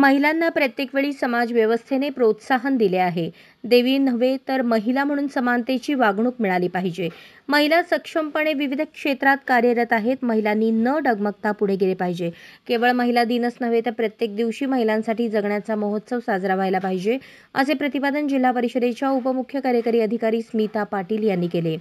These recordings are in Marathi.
महिलांना प्रत्येक वेळी समाज व्यवस्थेने प्रोत्साहन दिले आहे. देवी नव्हे तर महिला म्हणून समानतेची वागणूक मिळाली पाहिजे. महिला सक्षमपणे विविध क्षेत्रात कार्यरत आहेत. महिलांनी न डगमगता पुढे गेले पाहिजे. केवळ महिला दिनच नव्हे तर प्रत्येक दिवशी महिलांसाठी जगण्याचा महोत्सव साजरा व्हायला पाहिजे, असे प्रतिपादन जिल्हा परिषदेच्या उपमुख्य कार्यकारी अधिकारी स्मिता पाटील यांनी केले.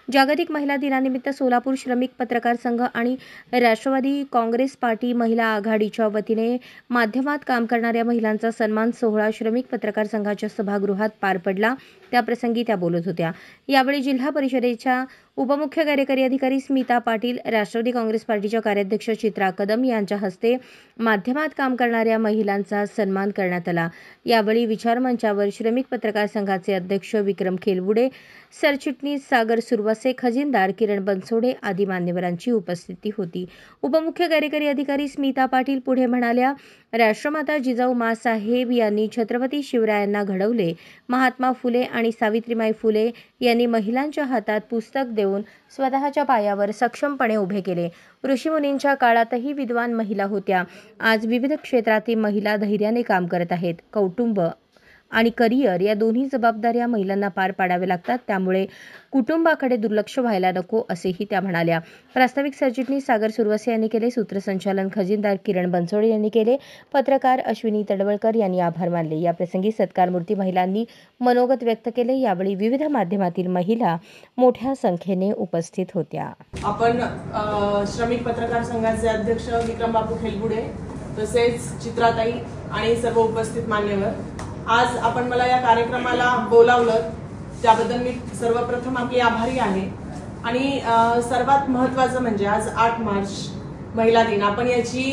जागतिक महिला दिनानिमित्त सोलापूर श्रमिक पत्रकार संघ आणि राष्ट्रवादी काँग्रेस पार्टी महिला आघाडीच्या वतीने माध्यमात काम करणाऱ्या महिलांचा सन्मान सोहळा श्रमिक पत्रकार संघाच्या सभागृहात पार पडला. त्याप्रसंगी त्या बोलत होत्या. यावेळी जिल्हा परिषदेच्या उपमुख्य कार्यकारी अधिकारी स्मिता पाटील, राष्ट्रवादी काँग्रेस पार्टीच्या कार्याध्यक्ष चित्रा कदम यांच्या हस्ते माध्यमात काम करणाऱ्या महिलांचा सन्मान करण्यात आला. यावेळी विचारमंचावर श्रमिक पत्रकार संघाचे अध्यक्ष विक्रम खेलवुडे, सरचिटणीस सागर सुरवसे, खजिनदार किरण बनसोडे आदी मान्यवरांची उपस्थिती होती. उपमुख्य कार्यकारी अधिकारी स्मिता पाटील पुढे म्हणाल्या, राष्ट्रमाता जिजाऊ माँसाहेब यांनी छत्रपती शिवरायांना घडवले. महात्मा फुले आणि सावित्रीबाई फुले यांनी महिलांच्या हातात पुस्तक देऊन स्वतःच्या पायावर सक्षमपणे उभे केले. ऋषीमुनींच्या काळातही विद्वान महिला होत्या. आज विविध क्षेत्रातील महिला धैर्याने काम करत आहेत. कौटुंब आणि करिअर या दोन्ही जबाबदाऱ्या महिलांना पार पाडाव्या लागतात. त्यामुळे कुटुंबाकडे दुर्लक्ष व्हायला नको, असेही त्या म्हणाल्या. प्रास्ताविक सरचिटणीस सागर सुरवसे यांनी केले. सूत्रसंचालन खजिनदार किरण बनसोडे यांनी केले. पत्रकार अश्विनी तडवळकर यांनी आभार मानले. याप्रसंगी सत्कारमूर्ती महिलांनी मनोगत व्यक्त केले. यावेळी विविध माध्यमातील महिला मोठ्या संख्येने उपस्थित होत्या. आपण श्रमिक पत्रकार संघाचे अध्यक्ष विक्रम बापू खेलवुडे, तसेच चित्राताई आणि सर्व उपस्थित मान्यवर, आज आपण मला या कार्यक्रमाला बोलावलं त्याबद्दल मी सर्वप्रथम आपली आभारी आहे. आणि सर्वात महत्त्वाचं म्हणजे आज 8 मार्च महिला दिन, आपण याची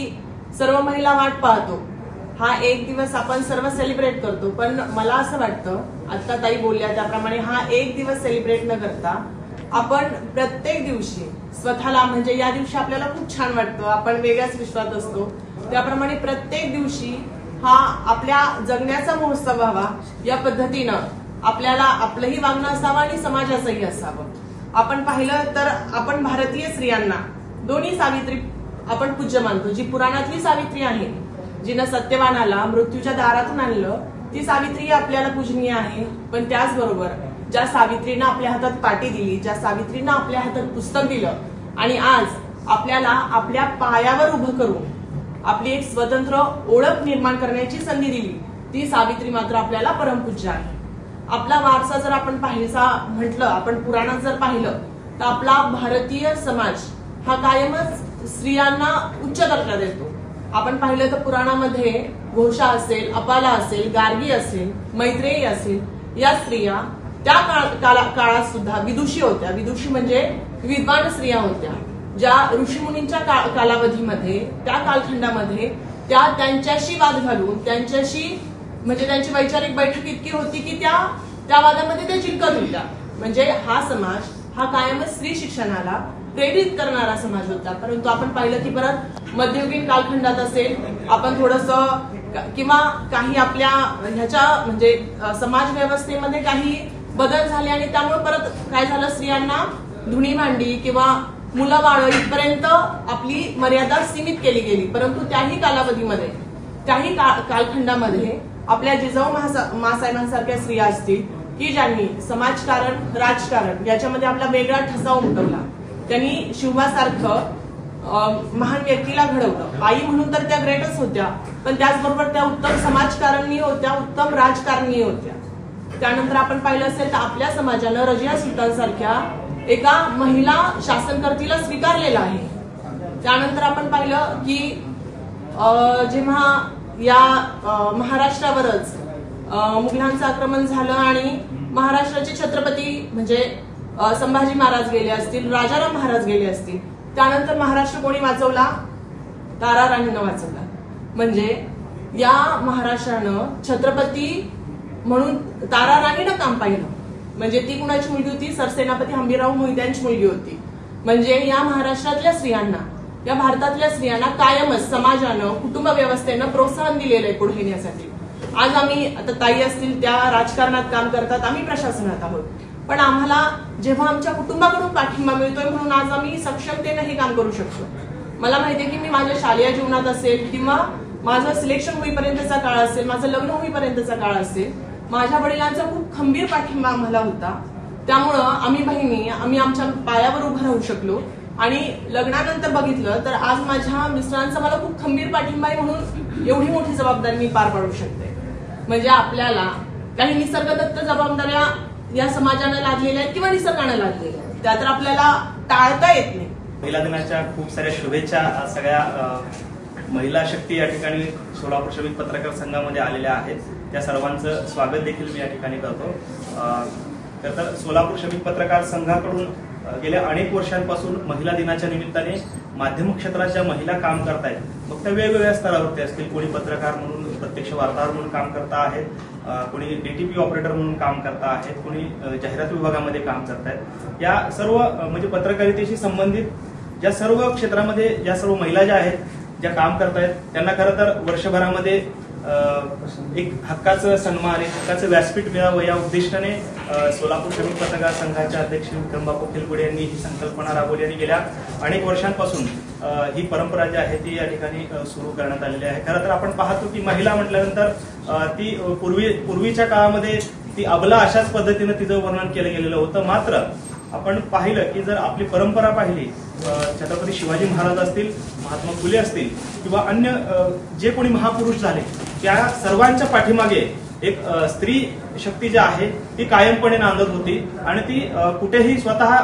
सर्व महिला वाट पाहतो. हा एक दिवस आपण सर्व सेलिब्रेट करतो, पण मला असं वाटतं, आता ताई बोलल्या त्याप्रमाणे, हा एक दिवस सेलिब्रेट न करता आपण प्रत्येक दिवशी स्वतःला, म्हणजे या दिवशी आपल्याला खूप छान वाटतं, आपण वेगळ्याच विश्वात असतो, त्याप्रमाणे प्रत्येक दिवशी हा आपल्या जगण्याचा महोत्सव व्हावा. या पद्धतीनं आपल्याला आपलंही वागणं असावं आणि समाजाचंही असावं. आपण पाहिलं तर आपण भारतीय स्त्रियांना दोन्ही सावित्री आपण पूज्य मानतो. जी पुराणातली सावित्री आहे, जिनं सत्यवानाला मृत्यूच्या दारातून आणलं, ती सावित्री आपल्याला पूजनीय आहे. पण त्याचबरोबर ज्या सावित्रीनं आपल्या हातात पाटी दिली, ज्या सावित्रीनं आपल्या हातात पुस्तक दिलं आणि आज आपल्याला आपल्या पायावर उभं करून आपली एक स्वतंत्र ओळख निर्माण करण्याची संधी दिली, ती सावित्री मात्र आपल्याला परमपूज्य आहे. आपला वारसा जर आपण पाहायचा म्हटलं, आपण पुराणात जर पाहिलं तर आपला भारतीय समाज हा कायमच स्त्रियांना उच्च दर्जा देतो. आपण पाहिलं तर पुराणामध्ये घोषा असेल, अपाला असेल, गार्गी असेल, मैत्रेयी असेल, या स्त्रिया त्या काळात सुद्धा विदुषी होत्या. विदुषी म्हणजे विद्वान स्त्रिया होत्या, ज्या ऋषीमुनींच्या कालावधीमध्ये, त्या कालखंडामध्ये त्या त्यांच्याशी वाद घालून, त्यांच्याशी म्हणजे त्यांची वैचारिक बैठक इतकी होती की त्या वादामध्ये त्या जिंकत होत्या. म्हणजे हा समाज हा कायमच स्त्री शिक्षणाला प्रेरित करणारा समाज होता. परंतु आपण पाहिलं की परत मध्ययुगीन कालखंडात असेल, आपण थोडंसं किंवा काही आपल्या ह्याच्या म्हणजे समाज व्यवस्थेमध्ये काही बदल झाले आणि त्यामुळे परत काय झालं, स्त्रियांना धुणी भांडी किंवा मुलं बाळ इथपर्यंत आपली मर्यादा सीमित केली गेली. परंतु त्याही कालावधीमध्ये, त्याही कालखंडामध्ये आपल्या जिजाऊ माँसाहेबांसारख्या स्त्रिया असतील की ज्यांनी समाजकारण, राजकारण याच्यामध्ये आपला वेगळा ठसा उमटवला. त्यांनी शिवबासारखं महान व्यक्तीला घडवलं. आई म्हणून तर त्या ग्रेटच होत्या, पण त्याचबरोबर त्या उत्तम समाजकारणीय होत्या, उत्तम राजकारणीय होत्या. त्यानंतर आपण पाहिलं असेल तर आपल्या समाजानं रजिया सुलतानसारख्या एका महिला शासनकर्तीला स्वीकारलेला आहे. त्यानंतर आपण पाहिलं की जेव्हा या महाराष्ट्रावरच मुघलांचं आक्रमण झालं आणि महाराष्ट्राचे छत्रपती म्हणजे संभाजी महाराज गेले असतील, राजाराम महाराज गेले असतील, त्यानंतर महाराष्ट्र कोणी वाचवला? तारा राणीनं वाचवला. म्हणजे या महाराष्ट्रानं छत्रपती म्हणून तारा राणीनं काम पाहिलं. म्हणजे ती कुणाची मुलगी होती? सरसेनापती हंबीरराव मोहित्यांची मुलगी होती. म्हणजे या महाराष्ट्रातल्या स्त्रियांना, या भारतातल्या स्त्रियांना कायमच समाजानं, कुटुंब व्यवस्थेनं प्रोत्साहन दिलेलं आहे पुढे येण्यासाठी. आज आम्ही, आता ताई असतील त्या राजकारणात काम करतात, आम्ही प्रशासनात आहोत, पण आम्हाला जेव्हा आमच्या कुटुंबाकडून पाठिंबा मिळतोय म्हणून आज आम्ही सक्षमतेने हे काम करू शकतो. मला माहितीये की मी माझ्या शालेय जीवनात असेल किंवा माझं सिलेक्शन होईपर्यंतचा काळ असेल, माझं लग्न होईपर्यंतचा काळ असेल, माझ्या वडिलांचा खूप खंबीर पाठिंबा आम्हाला होता. त्यामुळं आम्ही बहिणी आमच्या पायावर उभं राहू शकलो. आणि लग्नानंतर बघितलं तर आज माझ्या मिस्टरांचा मला खूप खंबीर पाठिंबा आहे, म्हणून एवढी मोठी जबाबदारी मी पार पाडू शकते. म्हणजे आपल्याला काही निसर्गदत्त जबाबदाऱ्या या समाजाने लादलेल्या आहेत किंवा निसर्गाने लादलेल्या आहेत, त्या तर आपल्याला टाळता येत नाही. महिला दिनाच्या खूप साऱ्या शुभेच्छा सगळ्या महिला शक्ती या ठिकाणी सोलापूर श्रमिक पत्रकार संघामध्ये आलेल्या आहेत. त्या सर्वांचं स्वागत देखील मी या ठिकाणी करतो. तर सोलापूर श्रमिक पत्रकार संघाकडून गेल्या अनेक वर्षांपासून महिला दिनाच्या निमित्ताने माध्यम क्षेत्रात ज्या महिला काम करतायत, मग त्या वेगवेगळ्या स्तरावरती असतील. कोणी पत्रकार म्हणून प्रत्यक्ष वार्ताहर म्हणून काम करता आहेत, कोणी डीटीपी ऑपरेटर म्हणून काम करता आहेत, कोणी जाहिरात विभागामध्ये काम करतायत. या सर्व म्हणजे पत्रकारितेशी संबंधित ज्या सर्व क्षेत्रामध्ये ज्या सर्व महिला ज्या आहेत, ज्या काम करतायत, त्यांना खरं तर वर्षभरामध्ये एक हक्काचं सन्मान, एक हक्काचं व्यासपीठ मिळावं या उद्दिष्टाने सोलापूर श्रमिक पत्रकार संघाचे अध्यक्ष विक्रमबापू खेलगुडे यांनी ही संकल्पना राबवली आणि गेल्या अनेक वर्षांपासून ही परंपरा जी आहे ती या ठिकाणी सुरू करण्यात आलेली आहे. खरं तर आपण पाहतो की महिला म्हटल्यानंतर ती पूर्वीच्या काळामध्ये ती अबला अशाच पद्धतीनं तिचं वर्णन केलं गेलेलं होतं. मात्र आपण पाहिलं की जर आपली परंपरा पाहिली, छत्रपती शिवाजी महाराज असतील, महात्मा फुले असतील किंवा अन्य जे कोणी महापुरुष झाले, त्या सर्वांच्या पाठीमागे एक स्त्री शक्ती जी आहे ती कायमपणे नांदत होती आणि ती कुठेही स्वतः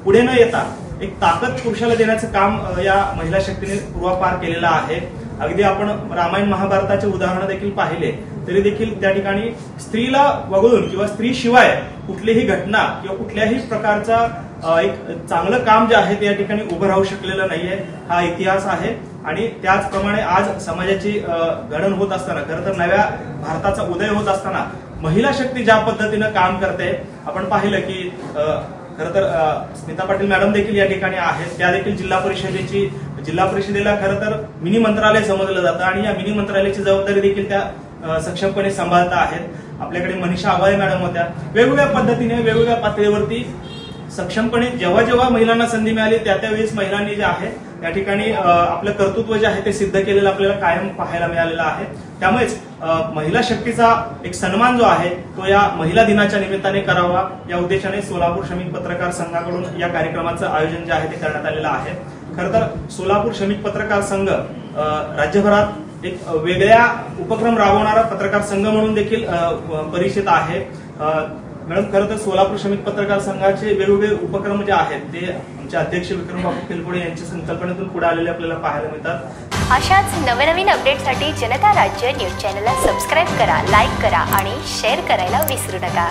पुढे न येता एक ताकद पुरुषाला देण्याचं काम या महिला शक्तीने पूर्वापार केलेलं आहे. अगदी आपण रामायण महाभारताचे उदाहरण देखील पाहिले तरी देखील त्या ठिकाणी स्त्रीला वगळून किंवा स्त्री शिवाय कुठलीही घटना किंवा कुठल्याही प्रकारचा एक चांगलं काम जे आहे ते या ठिकाणी उभं राहू शकलेलं नाहीये. हा इतिहास आहे. आणि त्याचप्रमाणे आज समाजाची घडण होत असताना, खरं तर नव्या भारताचा उदय होत असताना महिला शक्ती ज्या पद्धतीनं काम करते, आपण पाहिलं की खरं तर स्मिता पाटील मॅडम देखील या ठिकाणी आहेत. त्या देखील जिल्हा परिषदेला खरं तर मिनी मंत्रालय समजलं जातं आणि या मिनी मंत्रालयाची जबाबदारी देखील त्या सक्षमपणे सांभाळता आहेत. आपल्याकडे मनीषा आवाळे मॅडम होत्या. वेगवेगळ्या पद्धतीने वेगवेगळ्या पातळीवरती सक्षमपणे जेव्हा जेव्हा महिलांना संधी मिळाली त्यावेळेस महिलांनी जे आहे या ठिकाणी आपलं कर्तृत्व जे आहे ते सिद्ध केलेलं आपल्याला कायम पाहायला मिळालेलं आहे. त्यामुळेच महिला शक्तीचा एक सन्मान जो आहे तो या महिला दिनाच्या निमित्ताने करावा या उद्देशाने सोलापूर श्रमिक पत्रकार संघाकडून या कार्यक्रमाचं आयोजन जे आहे ते करण्यात आलेलं आहे. खरं तर सोलापूर श्रमिक पत्रकार संघ राज्यभरात एक वेगळ्या उपक्रम राबवणारा पत्रकार संघ म्हणून देखील परिचित आहे. मॅडम, खरं तर सोलापूर श्रमिक पत्रकार संघाचे वेगवेगळे उपक्रम जे आहेत ते आमचे अध्यक्ष विक्रमबापू खेलगुडे यांच्या संकल्पनेतून पुढे आलेले आपल्याला पाहायला मिळतात. अशाच नवनवीन अपडेटसाठी जनता राज्य न्यूज चॅनलला सबस्क्राईब करा, लाईक करा आणि शेअर करायला विसरू नका.